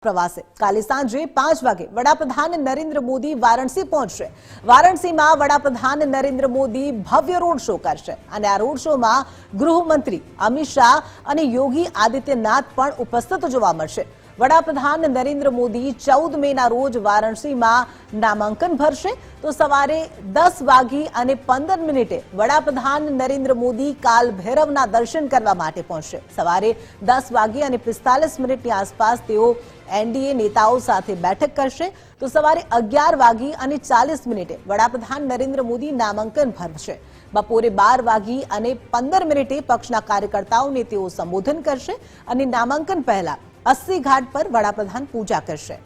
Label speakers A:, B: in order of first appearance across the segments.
A: પ્રવાસે કાલે સાંજે 5 વાગે વડાપ્રધાન નરેન્દ્ર મોદી વારાણસી પહોંચશે। વારાણસીમાં વડાપ્રધાન નરેન્દ્ર મોદી ભવ્ય રોડ શો કરશે અને આ રોડ શોમાં ગૃહમંત્રી અમિત શાહ અને યોગી આદિત્યનાથ પણ ઉપસ્થિત જોવા મળશે। વડાપ્રધાન નરેન્દ્ર મોદી 14 મેના રોજ વારાણસીમાં નામાંકન ભરશે તો સવારે 10:15 વડાપ્રધાન નરેન્દ્ર મોદી કાલ ભૈરવના દર્શન કરવા માટે પહોંચશે। સવારે 10:45 ની આસપાસ તેઓ एनडीए नेताओं साथे बैठक करशे तो सवारे 11:40 वडाप्रधान नरेंद्र मोदी नामांकन भरशे। बपोरे 12:15 पक्षना कार्यकर्ताओने तेओ संबोधन करशे अने नामांकन पहला 80 घाट पर वडाप्रधान पूजा करशे।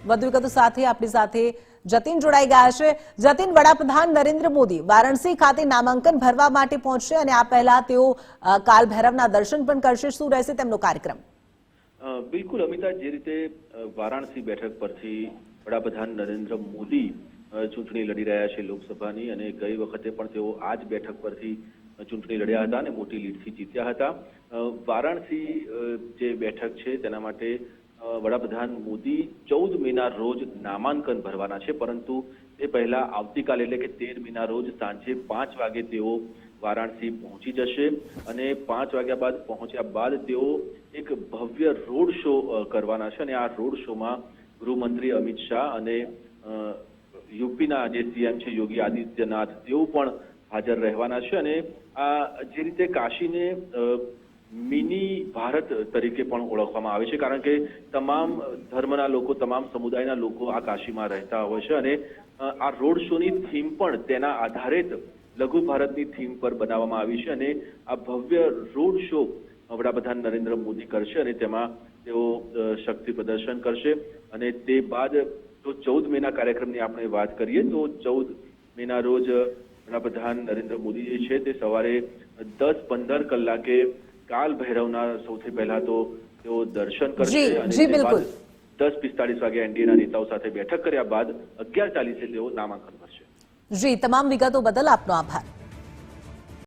A: વધુ વિગતો સાથે આપણી સાથે જતીન જોડાઈ ગયા છે। જતીન, વડાપ્રધાન નરેન્દ્ર મોદી વારાણસી ખાતે નામાંકન ભરવા માટે પહોંચશે અને આ પહેલા તેઓ કાલ ભૈરવના દર્શન પણ કરશે। શું રહેશે તેમનો કાર્યક્રમ?
B: બિલકુલ અમિતા, જે રીતે વારાણસી બેઠક પરથી વડાપ્રધાન નરેન્દ્ર મોદી ચૂંટણી લડી રહ્યા છે લોકસભાની, અને ગઈ વખતે પણ તેઓ આ જ બેઠક પરથી ચૂંટણી લડ્યા હતા અને મોટી લીડથી જીત્યા હતા। વારાણસી જે બેઠક છે તેના માટે વડાપ્રધાન મોદી 14 મેના રોજ નામાંકન ભરવાના છે, પરંતુ તે પહેલા આવતીકાલે એટલે કે 13 મેના રોજ સાંજે 5 વાગે તેઓ વારાણસી પહોંચી જશે અને 5 વાગ્યા બાદ પહોંચ્યા બાદ તેઓ એક ભવ્ય રોડ શો કરવાના છે અને આ રોડ શોમાં ગૃહમંત્રી અમિત શાહ અને યુપીના જે સીએમ છે યોગી આદિત્યનાથ તેઓ પણ હાજર રહેવાના છે। અને આ જે રીતે કાશીને મિની ભારત તરીકે પણ ઓળખવામાં આવે છે, કારણ કે તમામ ધર્મના લોકો, તમામ સમુદાયના લોકો આ કાશીમાં રહેતા હોય છે અને આ રોડ શોની થીમ પણ તેના આધારે લઘુ ભારતની થીમ પર બનાવવામાં આવી છે અને આ ભવ્ય રોડ શો વડાપ્રધાન નરેન્દ્ર મોદી કરશે અને તેમાં તેઓ શક્તિ પ્રદર્શન કરશે। અને તે બાદ જો 14 મેના કાર્યક્રમની આપણે વાત કરીએ તો 14 મેના રોજ વડાપ્રધાન નરેન્દ્ર મોદી જે છે તે સવારે 10:15 કલાકે કાલ ભૈરવના સૌથી પહેલા તો તેઓ દર્શન કરશે અને તે બાદ 10:45 વાગે એનડીએના નેતાઓ સાથે બેઠક કર્યા બાદ 11:40 તેઓ નામાંકન ભરશે।
A: જી, તમામ વિગતો બદલ આપનો આભાર।